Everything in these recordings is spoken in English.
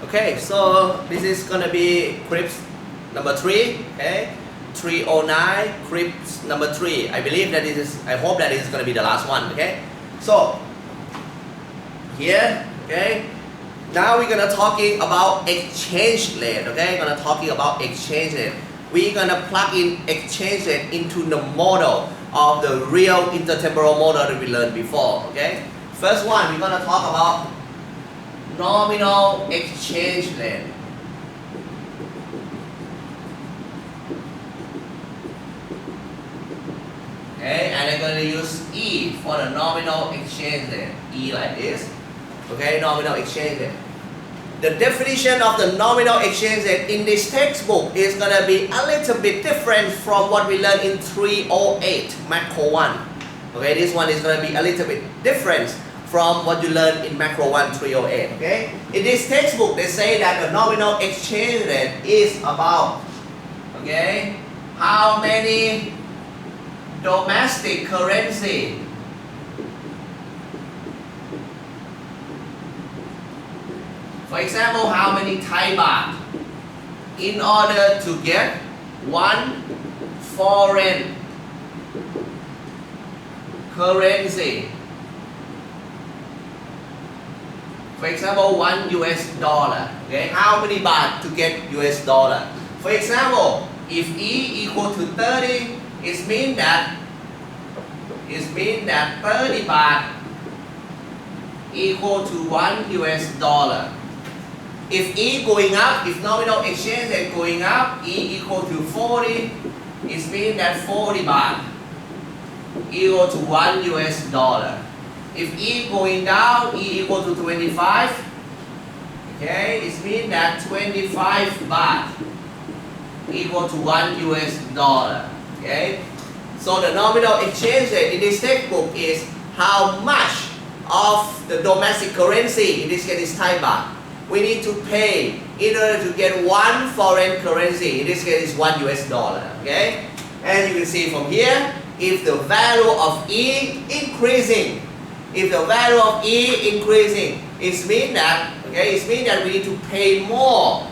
Okay, so this is gonna be clip number 3. Okay, 309 clip number 3. I believe that this is. I hope that this is gonna be the last one. Okay, so here, okay. Now we're gonna talking about exchange rate. Okay, gonna talking about exchange rate. We're gonna plug in exchange rate into the model of the real intertemporal model that we learned before. Okay, first one we're gonna talk about nominal exchange rate. Okay, and I'm going to use E for the nominal exchange rate. E like this. Okay, nominal exchange rate. The definition of the nominal exchange rate in this textbook is going to be a little bit different from what we learned in 308 macro 1. Okay, this one is going to be a little bit different from what you learned in macro 1 308. Okay, in this textbook they say that the nominal exchange rate is about, okay, how many domestic currency for example, how many Thai baht in order to get one foreign currency. For example, $1 US. Okay, how many baht to get US dollar? For example, if E equal to 30, it means that 30 baht equal to $1 US. If E going up, if nominal exchange rate going up, E equal to 40, it means that 40 baht equal to $1 US. If E going down, E equal to 25, okay, it means that 25 baht equal to $1 US. Okay, so the nominal exchange rate in this textbook is how much of the domestic currency, in this case is Thai baht, we need to pay in order to get one foreign currency. In this case is $1 US. Okay, and you can see from here, if the value of E increasing, if the value of E increasing, it means that, okay, it means that we need to pay more,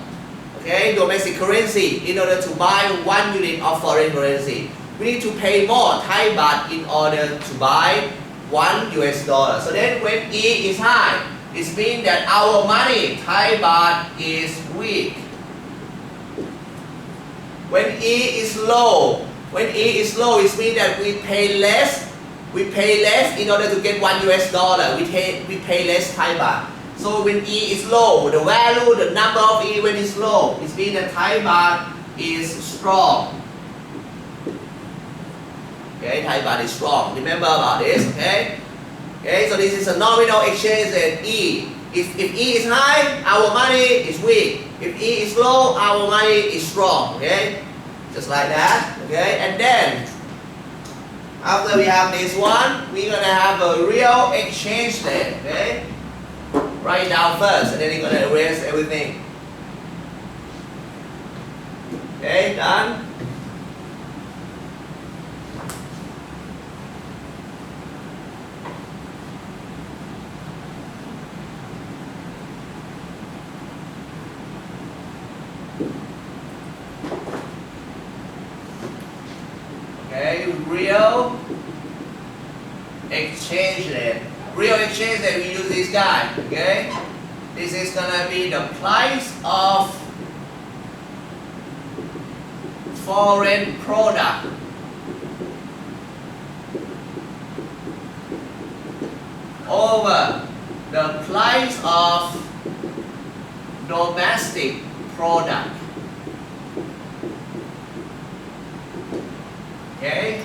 okay, domestic currency in order to buy 1 unit of foreign currency. We need to pay more Thai baht in order to buy $1 US. So then when E is high, it means that our money, Thai baht, is weak. When E is low, it means that we pay less. We pay less in order to get $1 US. We pay less Thai baht. So when E is low, the value, the number of E when it's low, it means that Thai baht is strong. Okay, Thai baht is strong. Remember about this, okay? Okay, so this is a nominal exchange rate E. If E is high, our money is weak. If E is low, our money is strong. Okay, just like that. Okay, and then after we have this one, we're gonna have a real exchange rate. Okay, write down first, and then you're gonna erase everything. Okay, done. Okay, real exchange rate. Real exchange rate, we use this guy. Okay, this is gonna be the price of foreign product over the price of domestic product. Okay,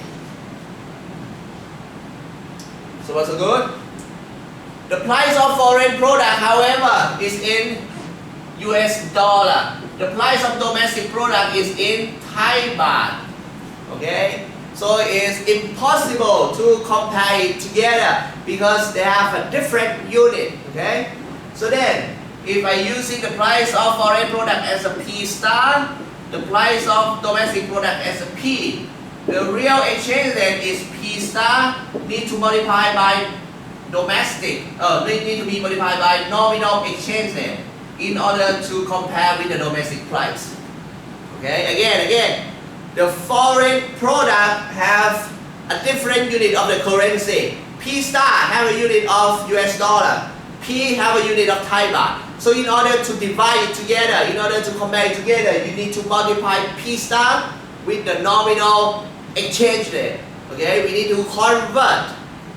so what's so good? The price of foreign product, however, is in US dollar. The price of domestic product is in Thai baht. Okay, so it's impossible to compare it together because they have a different unit. Okay, so then if I using the price of foreign product as a P star, the price of domestic product as a P, the real exchange rate is P star need to multiply by domestic, need to be multiplied by nominal exchange rate. in order to compare with the domestic price. Okay, again, the foreign product have a different unit of the currency. P star have a unit of US dollar. P have a unit of Thai baht. So in order to divide it together, in order to compare it together, you need to multiply P star with the nominal exchange rate. Okay, we need to convert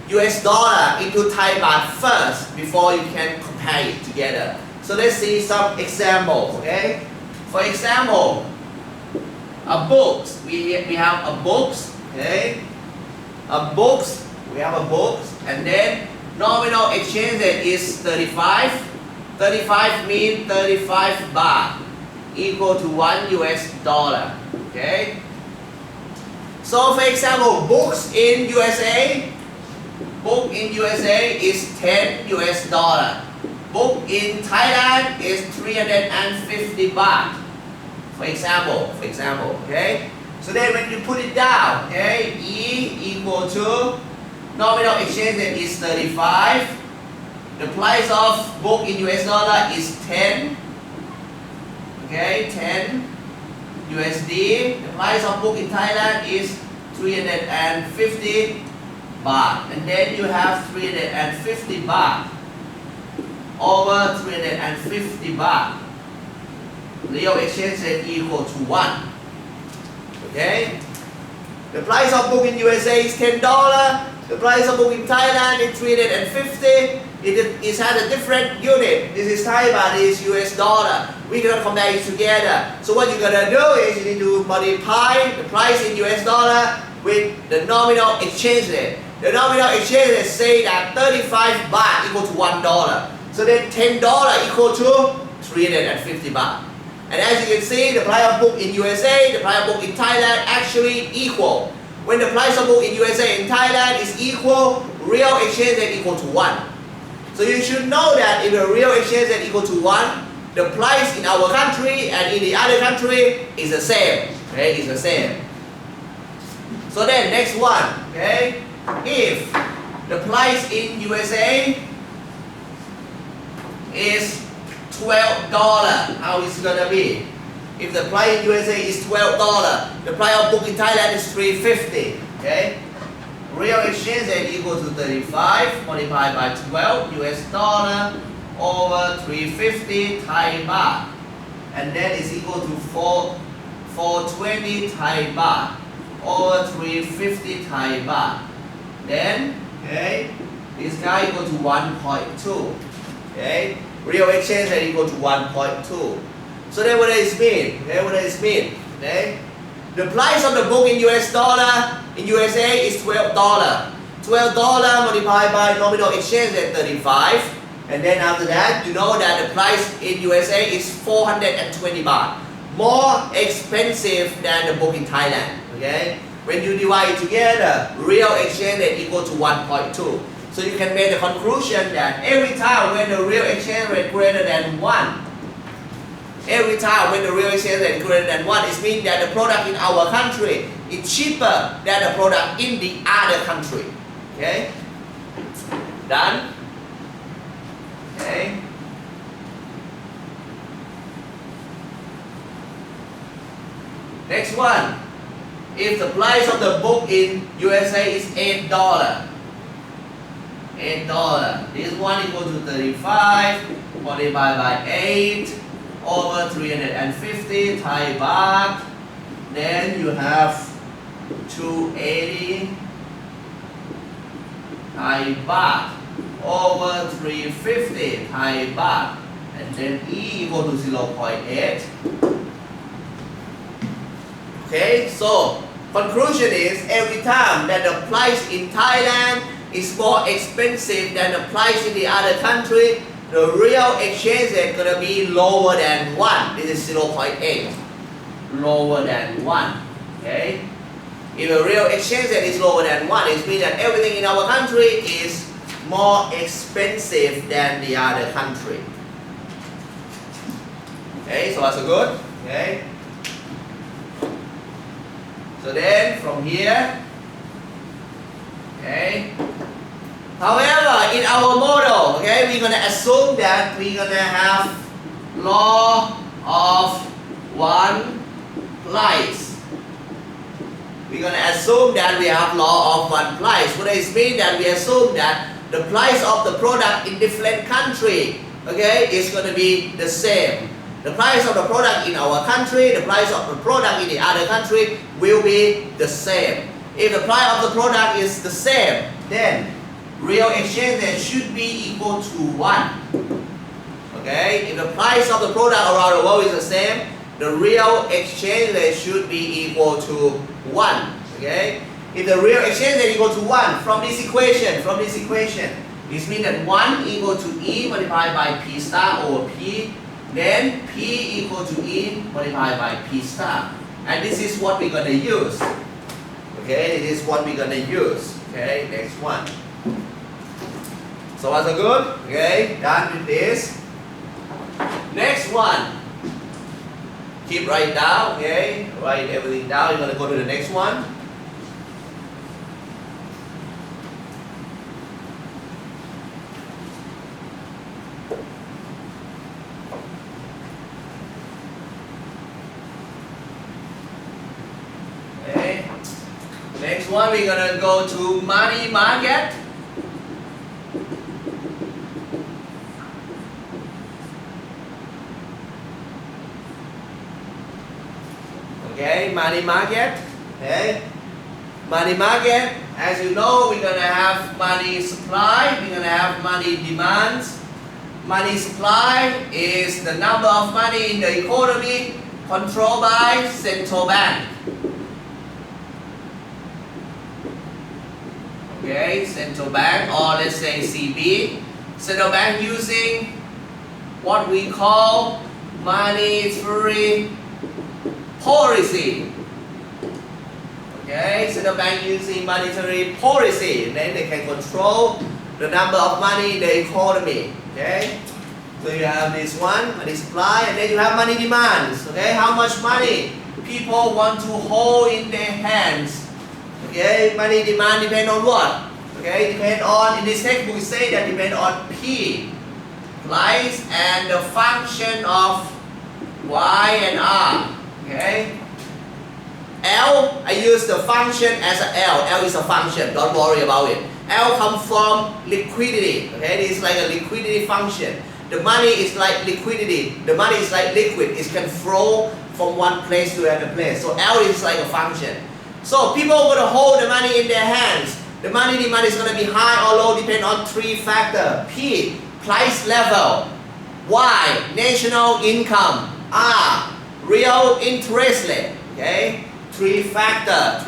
US dollar into Thai baht first before you can compare it together. So let's see some examples. Okay, for example, a books. We have a books. Okay, a books. We have a books, and then nominal exchange rate is 35. 35 means 35 baht equal to 1 US dollar. Okay. So for example, books in USA. Book in USA is 10 US dollar. Book in Thailand is 350 baht. For example, okay? So then when you put it down, okay, E equal to nominal exchange rate is 35. The price of book in US dollar is 10. Okay, 10 USD. The price of book in Thailand is 350 baht. And then you have 350 baht over 350 baht. Real exchange rate equal to 1. Okay? The price of book in USA is $10. The price of book in Thailand is 350. It has a different unit. This is Thai baht, this is US dollar. We cannot compare it together. So what you're gonna do is you need to multiply the price in US dollar with the nominal exchange rate. The nominal exchange rate say that 35 baht equal to $1. So then $10 equal to 350 baht. And as you can see, the price of book in USA, the price of book in Thailand actually equal. When the price of book in USA and Thailand is equal, real exchange rate equal to 1. So you should know that if the real exchange rate equal to 1, the price in our country and in the other country is the same. Okay, it's the same. So then next one, okay, if the price in USA is $12, how is it gonna be? If the price in USA is $12, the price of book in Thailand is 350. Okay, real exchange rate equal to 35 multiplied by 12 US dollar over 350 Thai baht, and then is equal to 420 Thai baht over 350 Thai baht. Then, okay, this guy equal to 1.2. Okay, real exchange rate equal to 1.2. So then what does it mean? Okay, what does it mean? Okay, the price of the book in US dollar in USA is $12. $12 multiplied by nominal exchange rate 35, and then after that, you know that the price in USA is 420 baht, more expensive than the book in Thailand. Okay, when you divide it together, real exchange rate equal to 1.2. So you can make the conclusion that every time when the real exchange rate greater than 1, every time when the real exchange rate greater than 1, it means that the product in our country is cheaper than the product in the other country. Okay? Done? Okay. Next one. If the price of the book in USA is $8, this one equal to 35 multiplied by 8 over 350 Thai baht. Then you have 280 Thai baht over 350 Thai baht, and then E equal to 0.8. Okay, so conclusion is every time that the price in Thailand is more expensive than the price in the other country, the real exchange rate is going to be lower than 1. This is 0.8. Lower than 1. Okay? If the real exchange rate is lower than 1, it means that everything in our country is more expensive than the other country. Okay, so that's good. Okay? So then from here, okay. However, in our model, okay, we're gonna assume that we're gonna have law of one price. We're going to assume that we have law of one price. What does it mean? That we assume that the price of the product in different country, okay, is going to be the same. The price of the product in our country, the price of the product in the other country will be the same. If the price of the product is the same, then real exchange rate should be equal to 1. Okay? If the price of the product around the world is the same, the real exchange rate should be equal to 1. Okay? If the real exchange rate is equal to 1, from this equation, this means that 1 equal to E multiplied by P star over P, then P equal to E multiplied by P star. And this is what we're going to use. Okay, this is what we're going to use. Okay, next one. So that's good? Okay, done with this. Next one. Keep writing down, okay? Write everything down. You're going to go to the next one. Okay. Next one, we're going to go to money market. Okay, money market. Okay, money market. As you know, we're gonna have money supply. We're gonna have money demands. Money supply is the number of money in the economy controlled by central bank. Okay, central bank, or let's say CB. Central bank using what we call monetary policy. Okay, central bank using monetary policy, and then they can control the number of money in the economy. Okay, so you have this one, money supply, and then you have money demands. Okay, how much money people want to hold in their hands. Okay, money demand depend on what? Okay, depend on, in this textbook we say that depend on P, price, and the function of Y and R. Okay, L, I use the function as a L. L is a function, don't worry about it. L comes from liquidity. Okay, it is like a liquidity function. The money is like liquidity. The money is like liquid. It can flow from one place to another place. So L is like a function. So people are going to hold the money in their hands. The money demand is going to be high or low depend on 3 factors. P, price level. Y, national income. R, real interest rate. Okay, 3 factors.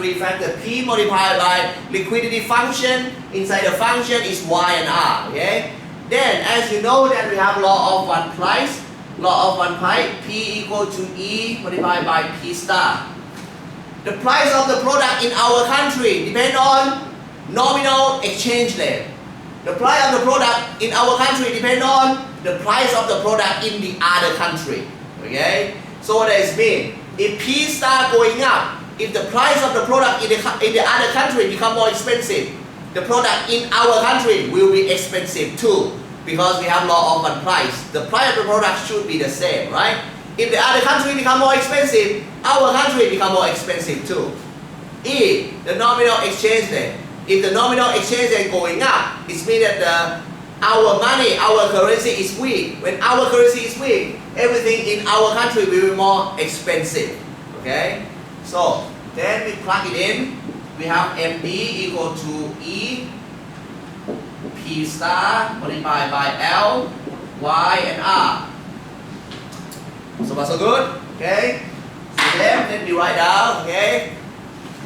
P multiplied by liquidity function. Inside the function is Y and R. Okay. Then, as you know that we have law of one price. Law of one price. P equal to E multiplied by P star. The price of the product in our country depend on nominal exchange rate. The price of the product in our country depend on the price of the product in the other country. Okay. So what does it mean? If P start going up, if the price of the product in the other country become more expensive, the product in our country will be expensive too, because we have law of one price. The price of the product should be the same, right? If the other country become more expensive, our country become more expensive too. E, the nominal exchange rate. If the nominal exchange rate going up, it means that our money, our currency is weak. When our currency is weak, everything in our country will be more expensive. Okay? So, then we plug it in. We have MD equal to E, P star multiplied by L, Y, and R. So far so good? Okay? So then we write down, okay?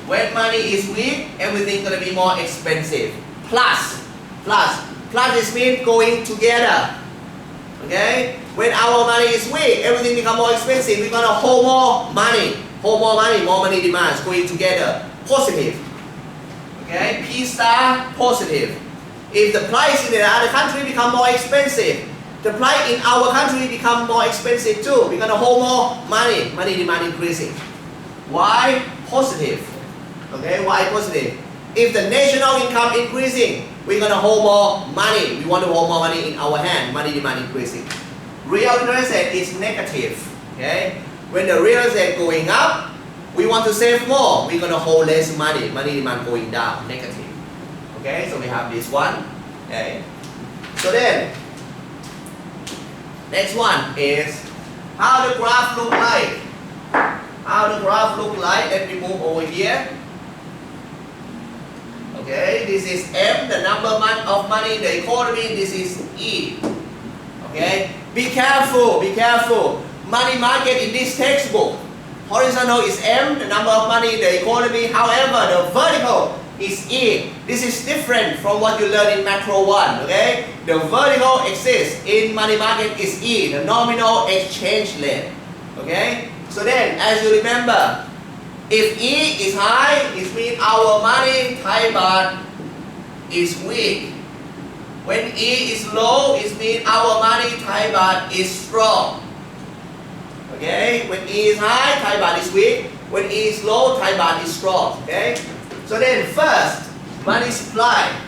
When money is weak, everything gonna be more expensive. Plus is mean going together. Okay? When our money is weak, everything become more expensive. We're gonna hold more money, more money demands going together. Positive. Okay? P star positive. If the price in the other country become more expensive, the price in our country become more expensive too. We're gonna hold more money demand increasing. Why? Positive. Okay, why positive? If the national income increasing, we're gonna hold more money. We want to hold more money in our hand, money demand increasing. real interest rate is negative. Okay? When the real estate going up, we want to save more. We're gonna hold less money. Money demand going down, negative. Okay, so we have this one. Okay. So then, next one is how the graph look like. How the graph look like? Let me move over here. Okay, this is M, the number of money in the economy. This is E. Okay, be careful, be careful. Money market in this textbook, horizontal is M, the number of money in the economy. However, the vertical is E. This is different from what you learned in macro 1. Okay, the vertical axis in money market is E, the nominal exchange rate. Okay, so then as you remember, if E is high, it means our money, Thai baht, is weak. When E is low, it means our money, Thai baht, is strong. Okay, when E is high, Thai baht is weak. When E is low, Thai baht is strong. Okay, so then first, money supply.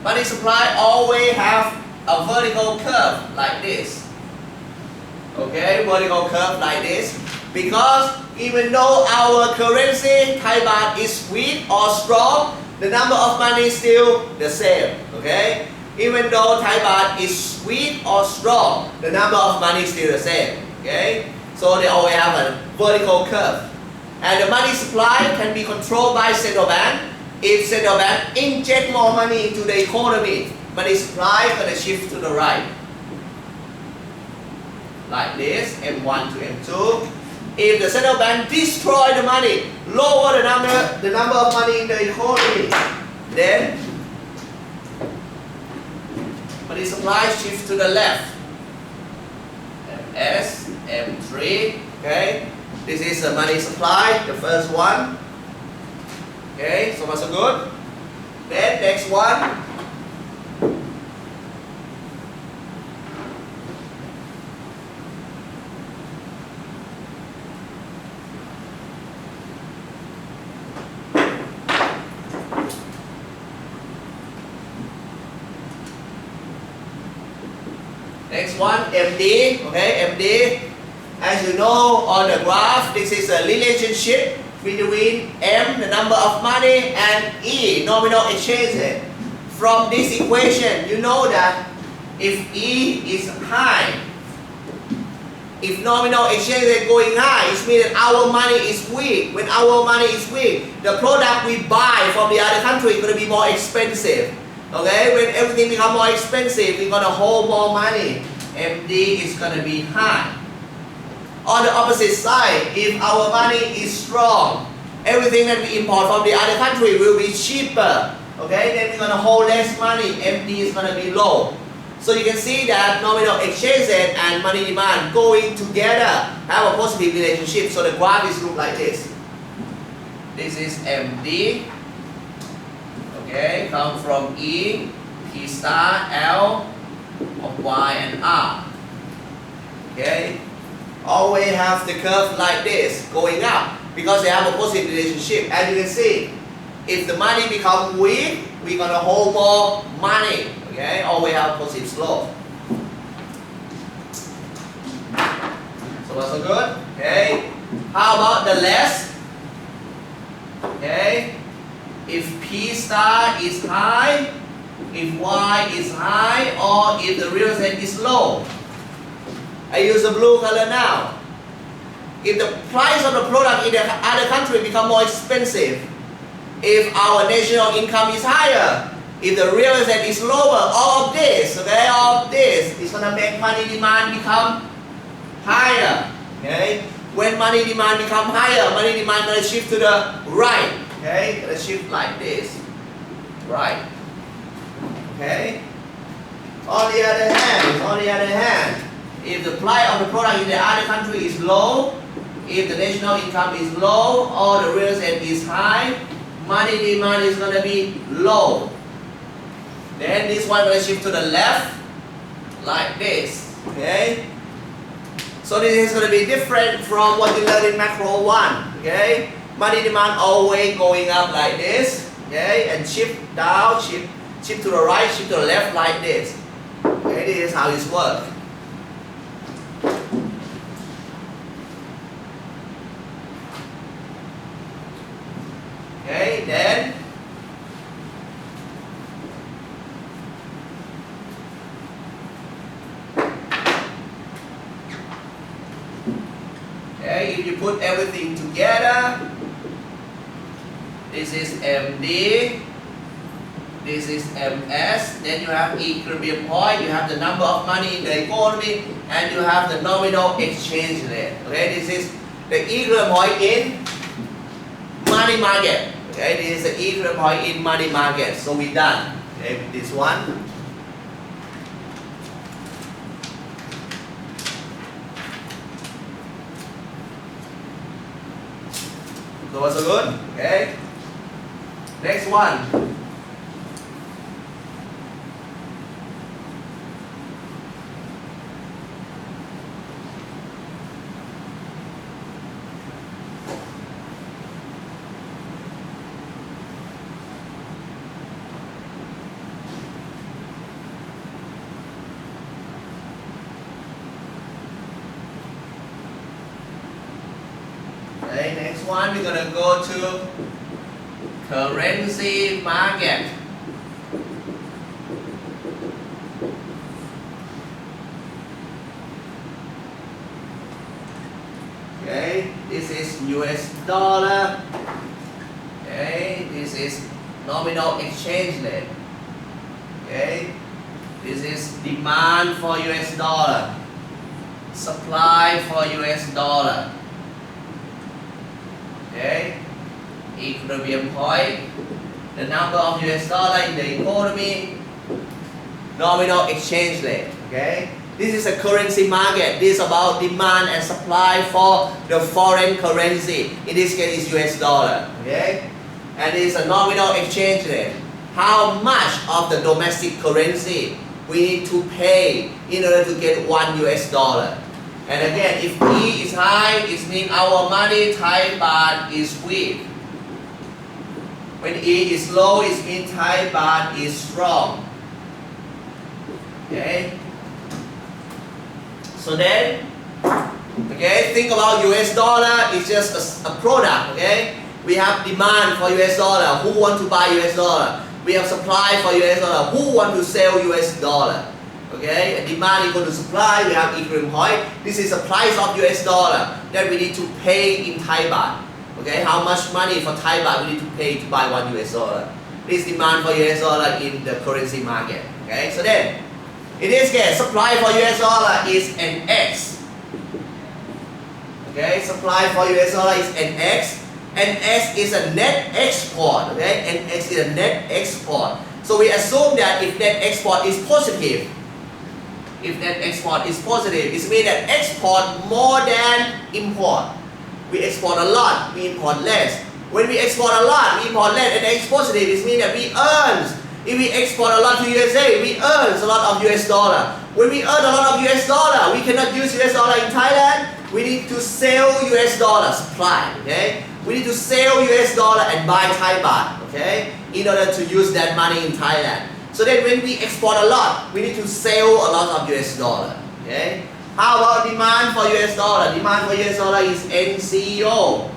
Money supply always have a vertical curve like this. Okay, vertical curve like this. Because even though our currency, Thai baht, is weak or strong, the number of money is still the same. Okay? Even though Thai baht is weak or strong, the number of money is still the same. Okay? So they always have a vertical curve. And the money supply can be controlled by central bank. If central bank inject more money into the economy, money supply is going to shift to the right. Like this, M1 to M2. If the central bank destroy the money, lower the number of money in the economy, then money supply shift to the left. MS, M3, okay? This is the money supply, the first one. Okay, so far so good. Then next one. Next one, MD, okay, MD. As you know on the graph, this is a relationship between M, the number of money, and E, nominal exchange rate. From this equation, you know that if E is high, if nominal exchange rate going high, it means that our money is weak. When our money is weak, the product we buy from the other country is going to be more expensive. Okay, when everything becomes more expensive, we're going to hold more money. MD is going to be high. On the opposite side, if our money is strong, everything that we import from the other country will be cheaper. Okay, then we're going to hold less money. MD is going to be low. So you can see that nominal exchange rate and money demand going together have a positive relationship. So the graph is look like this. This is MD. Okay, come from E, P star, L, of Y and R. Okay, always have the curve like this, going up, because they have a positive relationship. As you can see, if the money becomes weak, we're going to hold more money. Okay, always have positive slope. So that's so good. Okay, how about the less? Okay, if P star is high, if Y is high, or if the real estate is low. I use the blue color now. If the price of the product in the other country become more expensive, if our national income is higher, if the real estate is lower, all of this, okay, all of this is going to make money demand become higher. Okay, when money demand become higher, money demand going to shift to the right. Okay, going to shift like this, right. Okay. On the other hand, if the price of the product in the other country is low, if the national income is low, or the real estate is high, money demand is going to be low. Then this one will shift to the left, like this. Okay. So this is going to be different from what you learned in macro 1. Okay. Money demand always going up like this. Okay, and shift down, shift to the right, shift to the left like this. Okay, this is how it works. if you put everything together, this is MD, this is MS, then you have equilibrium point, you have the number of money in the economy, and you have the nominal exchange rate. Okay, this is the equilibrium point in money market. Okay, this is the equilibrium point in money market. So we're done. Okay, with this one. So what's so good? Okay. Next one. Okay, next one we're gonna go to currency market. Okay, this is US dollar. Okay, this is nominal exchange rate. Okay, this is demand for US dollar, supply for US dollar. Okay, equilibrium point, the number of US dollar in the economy, nominal exchange rate. Okay, this is a currency market. This is about demand and supply for the foreign currency. In this case, it's US dollar. Okay, and it's a nominal exchange rate. How much of the domestic currency we need to pay in order to get $1 US? And again, if E is high, it means our money, Thai baht, is weak. When E is low, it means Thai baht is strong. Okay? So then, okay, think about US dollar, it's just a product, okay? We have demand for US dollar, who want to buy US dollar? We have supply for US dollar, who want to sell US dollar? Okay, and demand equal to supply, we have equilibrium point. This is the price of US dollar that we need to pay in Thai baht. Okay, how much money for Thai baht we need to pay to buy $1 US? This demand for US dollar in the currency market. Okay, so then, in this case, supply for US dollar is NX. Okay, supply for US dollar is NX. NX is a net export. Okay, NX is a net export. So we assume that if net export is positive, it means that export more than import. We export a lot, we import less. When we export a lot, we import less, and it's positive, it means that we earn. If we export a lot to USA, we earn a lot of US dollar. When we earn a lot of US dollar, we cannot use US dollar in Thailand. We need to sell US dollar, supply. Okay? We need to sell US dollar and buy Thai baht. Okay? In order to use that money in Thailand. So then when we export a lot, we need to sell a lot of US dollar. Okay? How about demand for US dollar? Demand for US dollar is NCO.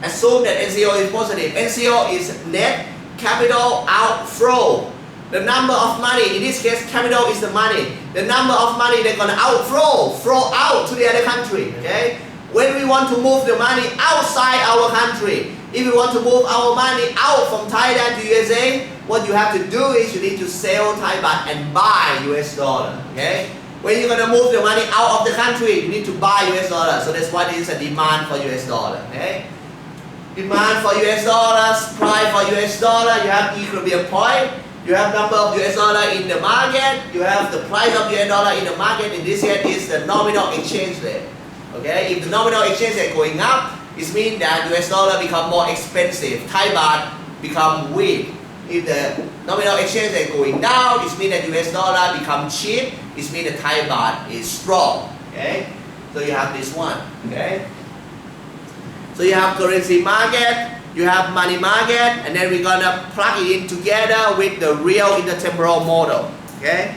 Assume that NCO is positive. NCO is net capital outflow. The number of money, in this case capital is the money. The number of money they're gonna flow out to the other country. Okay? When we want to move the money outside our country, if we want to move our money out from Thailand to USA, what you have to do is you need to sell Thai baht and buy US dollar. Okay? When you're gonna move the money out of the country, you need to buy US dollar. So that's why this is a demand for US dollar. Okay? Demand for US dollar, supply for US dollar, you have equilibrium point, you have number of US dollar in the market, you have the price of US dollar in the market. In this case is the nominal exchange rate. Okay? If the nominal exchange rate going up, it means that US dollar become more expensive, Thai baht become weak. If the nominal exchange rate going down, it means that US dollar become cheap, it means the Thai baht is strong. Okay? So you have this one. Okay? So you have currency market, you have money market, and then we're gonna plug it in together with the real intertemporal model. Okay?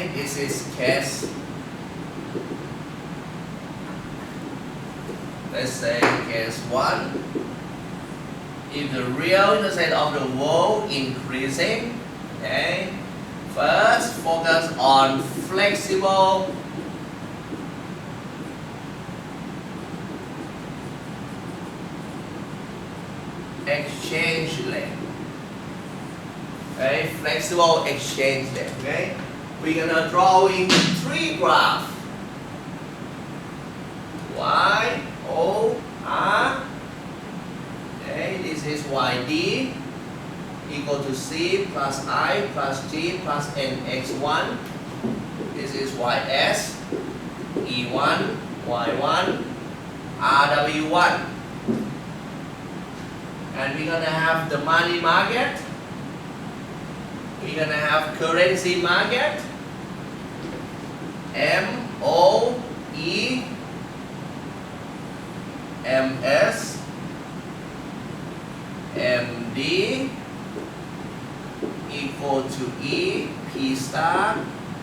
Okay, this is case. Let's say case 1. If the real interest of the world increasing, okay, first focus on flexible exchange rate. Okay, flexible exchange rate. Okay, we're gonna draw in 3 graphs. Y, O, R. Okay, this is YD equal to C plus I plus G plus NX1. This is YS, E1, Y1, RW1. And we're gonna have the money market. We're gonna have currency market. M, O, E, MS, MD equal to E, P star,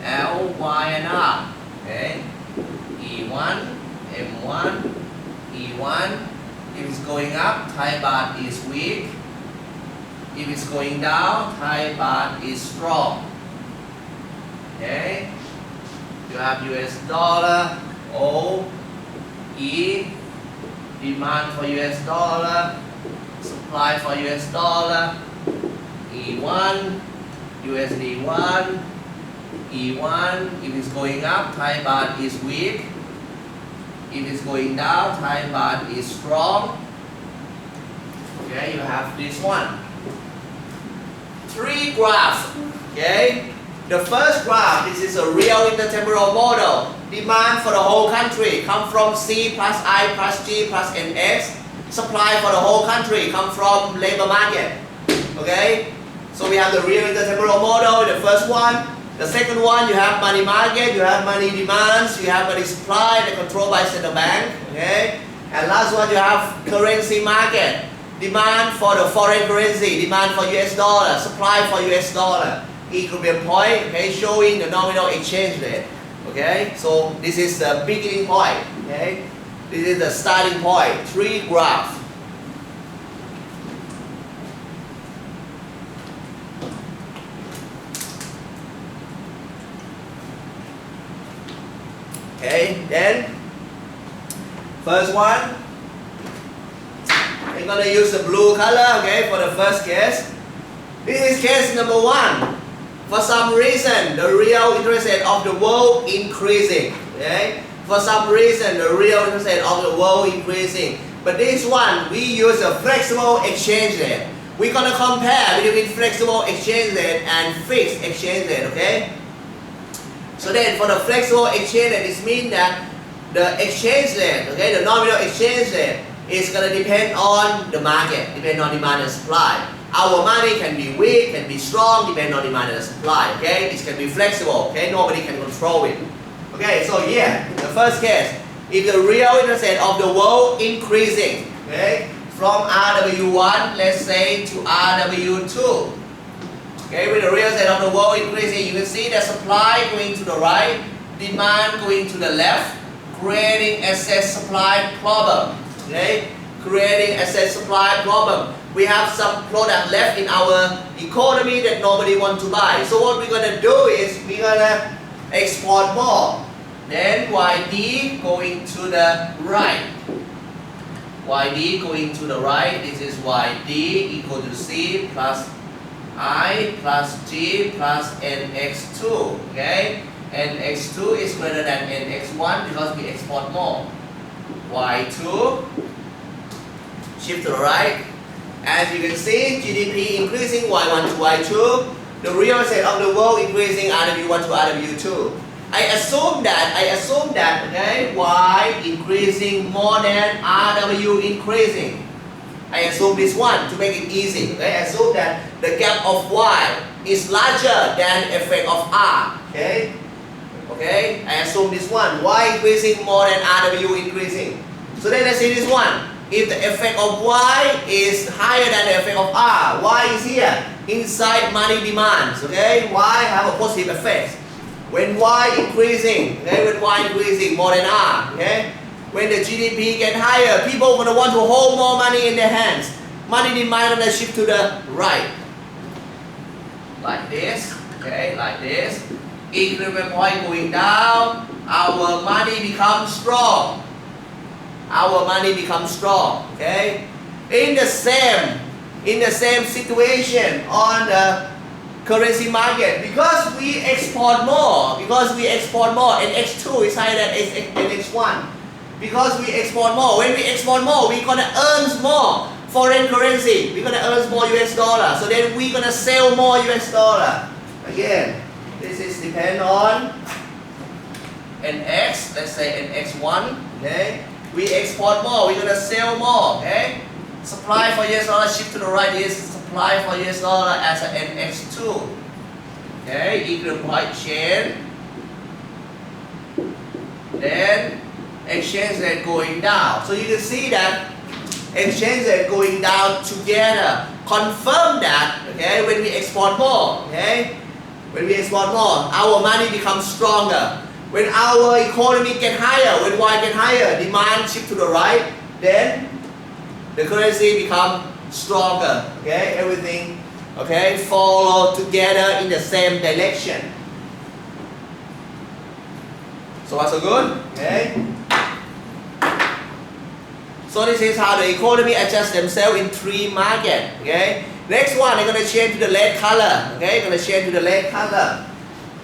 L, Y, and R. Okay, E1, M1, E1. If it's going up, Thai baht is weak. If it's going down, Thai baht is strong. Okay, you have US dollar, O, E, demand for US dollar, supply for US dollar, E1, USD1, E1. If it's going up, Thai baht is weak. If it's going down, Thai baht is strong. Okay, you have this one. 3 graphs. Okay, the first graph, this is a real intertemporal model. Demand for the whole country come from C plus I plus G plus NX. Supply for the whole country come from labor market. Okay, so we have the real intertemporal model, the first one. The second one, you have money market, you have money demands, you have money supply, they're controlled by central bank. Okay, and last one, you have currency market. Demand for the foreign currency, demand for US dollar, supply for US dollar. Equilibrium point, okay, showing the nominal exchange rate. Okay, so this is the beginning point. Okay, this is the starting point. 3 graphs. Okay, then first one, I'm gonna use the blue color, okay, for the first case. This is case number 1. For some reason, the real interest rate of the world increasing. Okay, for some reason, the real interest rate of the world increasing. But this one, we use a flexible exchange rate. We're gonna compare between flexible exchange rate and fixed exchange rate. Okay. So then for the flexible exchange rate, this means that the exchange rate, okay, the nominal exchange rate is going to depend on the market, depend on demand and supply. Our money can be weak, can be strong, depend on demand and supply, okay? It can be flexible, okay? Nobody can control it. Okay, so here, the first case, if the real interest rate of the world increasing, okay, from RW1, let's say, to RW2, okay, with the real estate of the world increasing, you can see the supply going to the right, demand going to the left, creating excess supply problem. Okay, creating excess supply problem. We have some product left in our economy that nobody wants to buy. So what we're gonna do is we're gonna export more. Then YD going to the right. YD going to the right. This is YD equal to C plus I plus G plus NX2, okay? NX2 is greater than NX1 because we export more. Y2, shift to the right. As you can see, GDP increasing Y1 to Y2. The real estate of the world increasing RW1 to RW2. I assume that, okay, Y increasing more than RW increasing. I assume this one to make it easy. Okay, I assume that the gap of Y is larger than effect of R. Okay, okay. I assume this one, Y increasing more than RW increasing. So then let's see this one. If the effect of Y is higher than the effect of R, Y is here inside money demands. Okay, Y have a positive effect. When Y increasing, okay, when Y increasing more than R, okay? When the GDP get higher, people gonna want to hold more money in their hands. Money demand gonna shift to the right. Like this, okay, like this. Equilibrium point going down, our money becomes strong. Our money becomes strong, okay? In the same situation on the currency market, because we export more, and X2 is higher than X1. Because we export more, when we export more, we're gonna earn more foreign currency. We're gonna earn more US dollar. So then we're gonna sell more US dollar. Again, this is depend on NX, let's say NX1, okay? We export more, we're gonna sell more, okay? Supply for US dollar shift to the right is supply for US dollar as an NX2. Okay, equilibrium point change. Then exchange rate going down. So you can see that exchange rate going down together. Confirm that, okay, when we export more, okay? When we export more, our money becomes stronger. When our economy get higher, when Y get higher, demand shift to the right, then the currency become stronger, okay? Everything, okay, follow together in the same direction. So far so good, okay? So this is how the economy adjusts themselves in three markets, okay? Next one, they're going to change to the red color, okay? Going to change to the red color.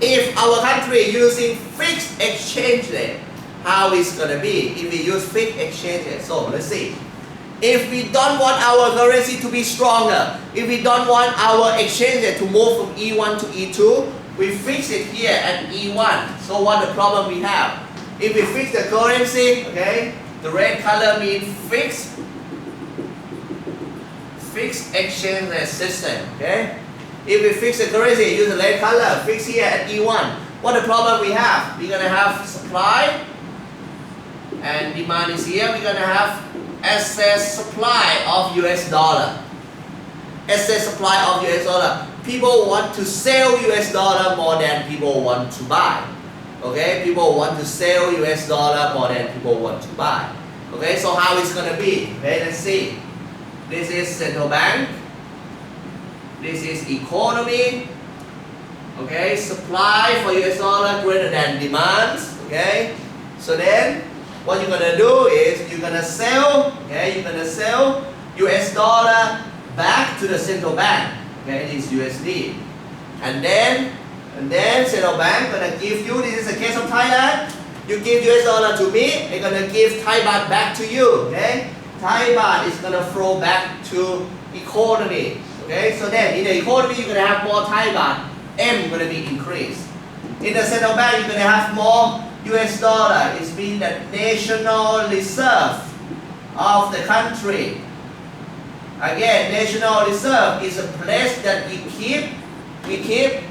If our country using fixed exchange rate, how is going to be if we use fixed exchange rate? So let's see. If we don't want our currency to be stronger, if we don't want our exchange rate to move from E1 to E2, we fix it here at E1. So what the problem we have? If we fix the currency, okay, the red color means fixed exchange rate system, okay? If we fix the currency, use the red color, fix here at E1. What the problem we have? We're gonna have supply and demand is here. We're gonna have excess supply of US dollar. Excess supply of US dollar. People want to sell US dollar more than people want to buy. Okay, people want to sell US dollar more than people want to buy. Okay, so how it's gonna be? Okay, let's see. This is central bank. This is economy. Okay, supply for US dollar greater than demands. Okay, so then what you're gonna do is you're gonna sell. Okay, you're gonna sell US dollar back to the central bank. Okay, this is USD, and then central bank gonna give you. This is the case of Thailand. You give US dollar to me, they're gonna give Thai baht back to you. Okay, Thai baht is gonna flow back to economy. Okay, so then in the economy you're gonna have more Thai baht. M gonna be increased. In the central bank you're gonna have more US dollar. It means that national reserve of the country. Again, national reserve is a place that we keep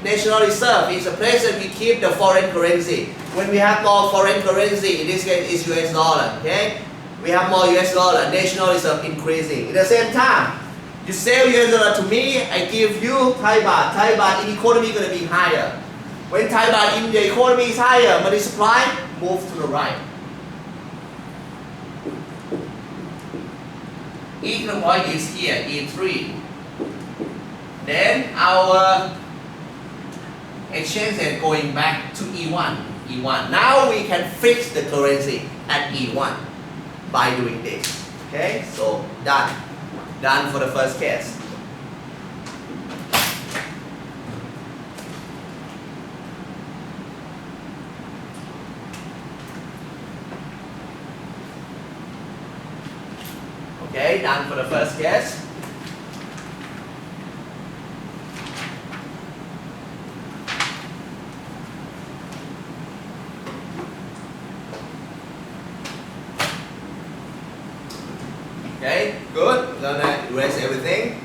national reserve is a place that we keep the foreign currency. When we have more foreign currency, in this case is US dollar, okay? We have more US dollar, national reserve increasing. At the same time, you sell US dollar to me, I give you Thai baht. Thai baht in economy gonna be higher. When Thai baht in the economy is higher, money supply move to the right. Equilibrium point is here, E3. Then our exchange rate going back to E1. Now we can fix the currency at E1 by doing this. Okay, so done for the first case. Okay, done for the first case. Okay, good. We're gonna erase everything.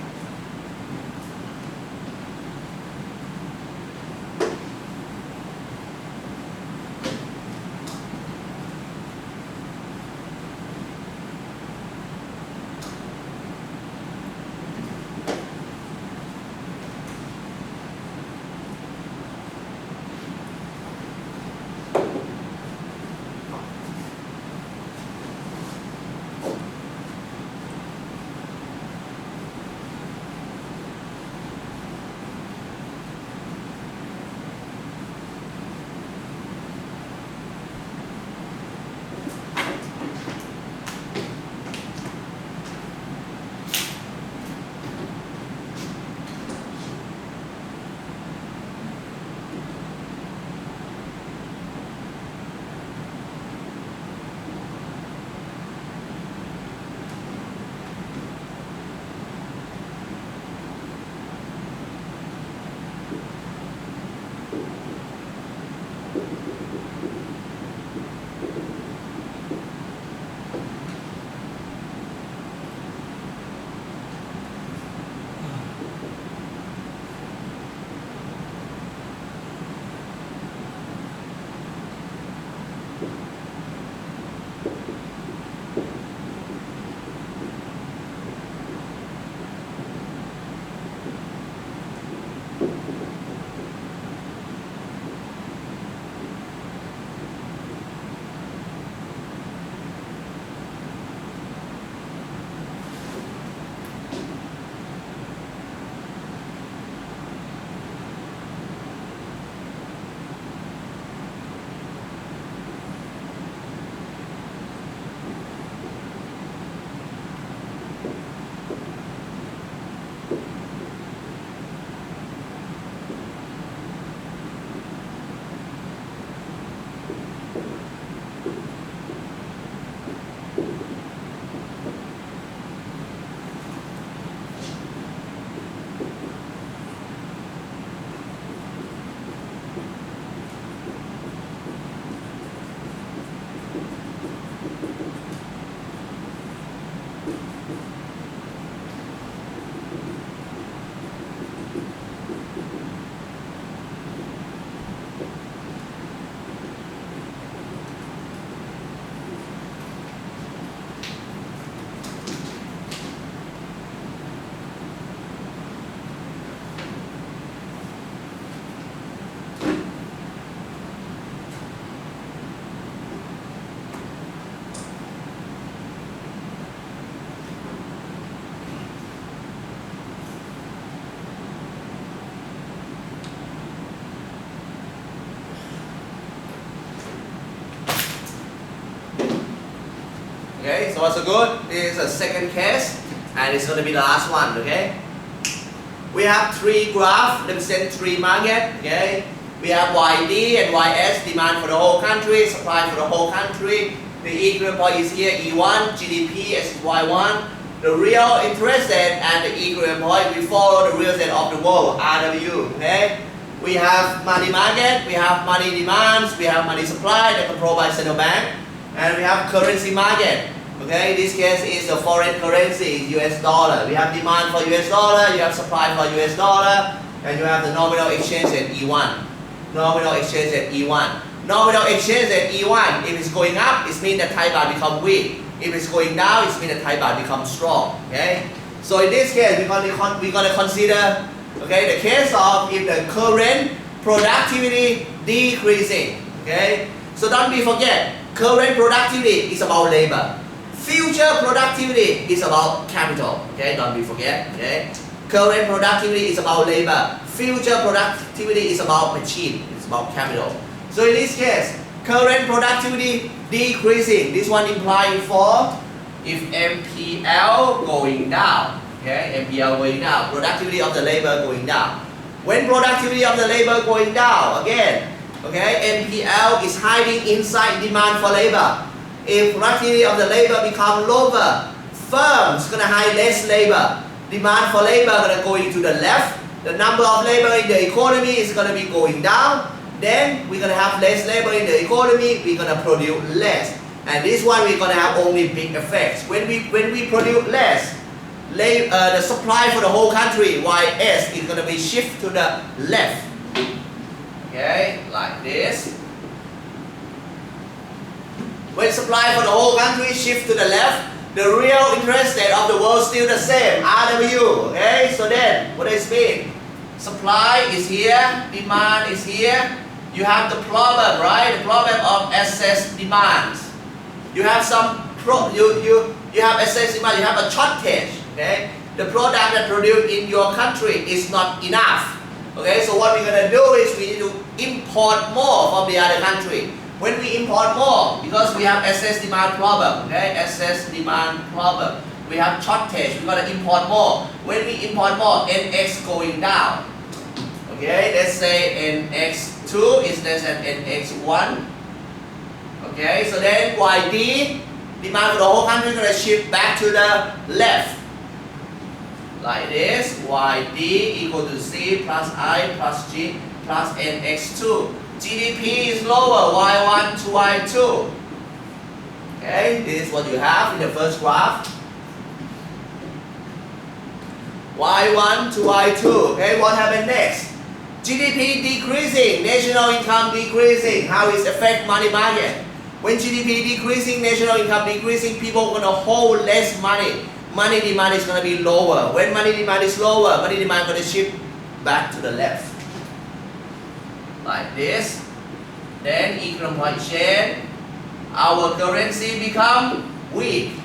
Okay, so what's so good? This is a second case, and it's going to be the last one. Okay, we have three graphs represent three markets. Okay, we have YD and YS, demand for the whole country, supply for the whole country. The equilibrium point is here, E1, GDP is Y1. The real interest rate and the equilibrium point, we follow the real estate of the world, RW. Okay, we have money market, we have money demands, we have money supply that controlled by central bank. And we have currency market. Okay, this case is the foreign currency, US dollar. We have demand for US dollar, you have supply for US dollar, and you have the nominal exchange rate E1. Nominal exchange rate E1. Nominal exchange rate E1, if it's going up, it means that Thai baht become weak. If it's going down, it means that Thai baht become strong. Okay? So in this case, we're going to consider, okay, the case of if the current productivity decreasing. Okay? So don't be forget, current productivity is about labor. Future productivity is about capital. Okay, don't be forget. Okay, current productivity is about labor. Future productivity is about machine. It's about capital. So in this case, current productivity decreasing. This one implying for if MPL going down. Okay, MPL going down. Productivity of the labor going down. When productivity of the labor going down, again. Okay, MPL is hiding inside demand for labor. If productivity of the labor become lower, firms gonna hire less labor. Demand for labor gonna go into the left. The number of labor in the economy is gonna be going down. Then we're gonna have less labor in the economy. We're gonna produce less, and this one we're gonna have only big effects. When we produce less, the supply for the whole country YS is gonna be shift to the left. Okay, like this. When supply for the whole country shift to the left, the real interest rate of the world still the same, RW. Okay, so then what does it mean? Supply is here, demand is here. You have the problem, right? The problem of excess demands. You have some you have excess demand. You have a shortage. Okay, the product that produced in your country is not enough. Okay, so what we're gonna do is we need to import more from the other country. When we import more, because we have excess demand problem, okay, excess demand problem, we have shortage, we're gonna import more. When we import more, NX going down. Okay, let's say NX2 is less than NX1. Okay, so then YD, demand for the whole country is gonna shift back to the left. Like this, YD equal to C plus I plus G plus NX2. GDP is lower, Y1 to Y2. Okay, this is what you have in the first graph. Y1 to Y2. Okay, what happened next? GDP decreasing, national income decreasing. How it affect money market? When GDP decreasing, national income decreasing, people are gonna hold less money. Money demand is going to be lower. When money demand is lower, money demand is going to shift back to the left. Like this. Then equilibrium point change. Our currency become weak.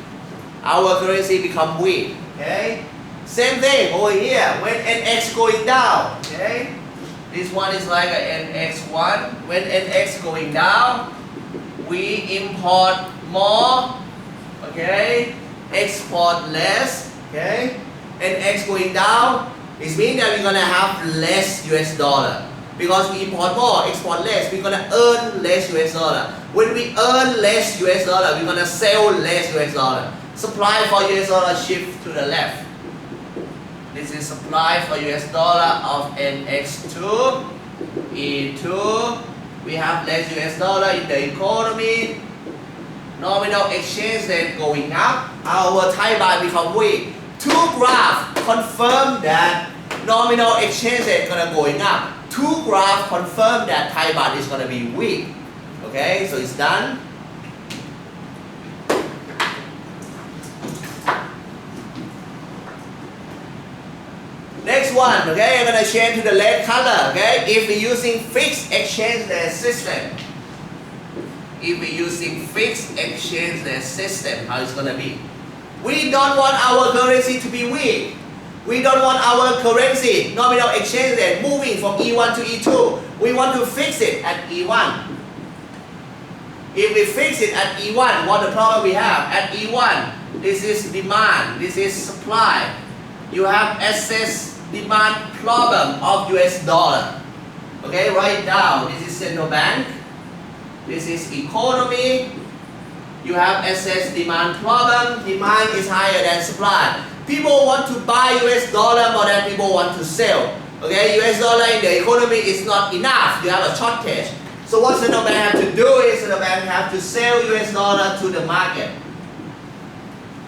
Our currency become weak. Okay. Same thing over here. When NX going down. Okay. This one is like a NX1. When NX going down, we import more. Okay. Export less, okay, and X going down, it means that we're gonna have less US dollar because we import more, export less. We're gonna earn less US dollar. When we earn less US dollar, we're gonna sell less US dollar. Supply for US dollar shift to the left. This is supply for US dollar of NX2, E2. We have less US dollar in the economy. Nominal exchange rate going up, our Thai baht become weak. Two graphs confirm that nominal exchange rate gonna going up. Two graphs confirm that Thai baht is gonna be weak. Okay, so it's done. Next one, okay, I'm gonna change to the red color. Okay, if we're using fixed exchange rate system. If we're using fixed exchange rate system, how it's gonna be? We don't want our currency to be weak. We don't want our currency, nominal exchange rate, moving from E1 to E2. We want to fix it at E1. If we fix it at E1, what the problem we have? At E1, this is demand, this is supply. You have excess demand problem of US dollar. Okay, write down. This is central bank. This is economy. You have excess demand problem. Demand is higher than supply. People want to buy US dollar more than people want to sell. Okay, US dollar in the economy is not enough. You have a shortage. So what central bank have to do is central bank have to sell US dollar to the market.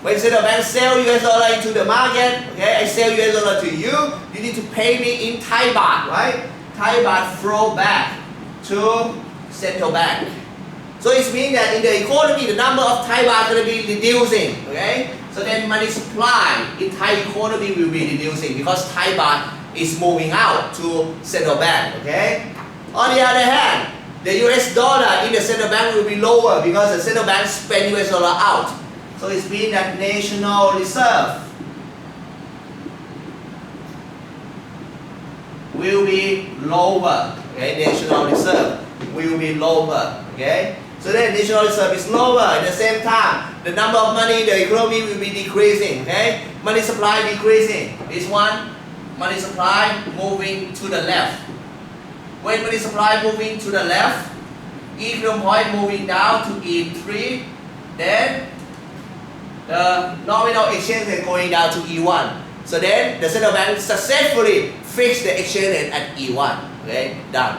When central bank sell US dollar into the market, okay, I sell US dollar to you, you need to pay me in Thai baht, right? Thai baht flow back to central bank. So it means that in the economy, the number of Thai baht going to be reducing, okay? So then money supply in Thai economy will be reducing because Thai baht is moving out to central bank, okay? On the other hand, the US dollar in the central bank will be lower because the central bank spend US dollar out. So it means that national reserve will be lower, okay? National reserve will be lower, okay? So then national reserve is lower. At the same time, the number of money in the economy will be decreasing, okay? Money supply decreasing. This one, money supply moving to the left. When money supply moving to the left, equilibrium point moving down to E3, then the nominal exchange rate going down to E1. So then the central bank successfully fixed the exchange rate at E1. Okay, done.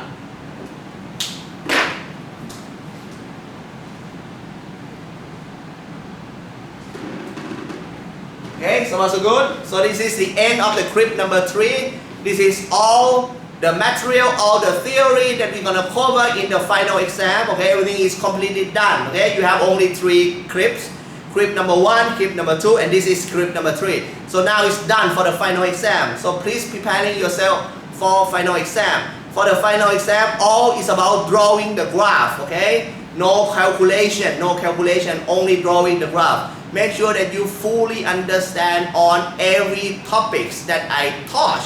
Okay, so far so good. So this is the end of the clip number 3. This is all the material, all the theory that we're gonna cover in the final exam. Okay, everything is completely done. Okay, you have only 3 clips. Clip number 1, clip number 2, and this is clip number 3. So now it's done for the final exam. So please preparing yourself for final exam. For the final exam, all is about drawing the graph. Okay, no calculation, only drawing the graph. Make sure that you fully understand on every topics that I taught.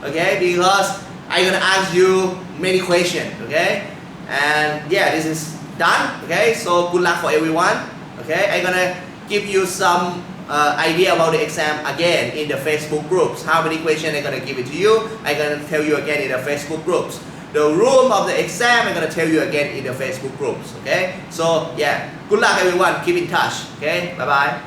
Okay, because I'm gonna ask you many questions. Okay, and yeah, this is done. Okay, so good luck for everyone. Okay, I'm gonna give you some idea about the exam again in the Facebook groups. How many questions I'm gonna give it to you? I'm gonna tell you again in the Facebook groups. The room of the exam I'm gonna tell you again in the Facebook groups. Okay, so yeah, good luck everyone. Keep in touch. Okay, bye bye.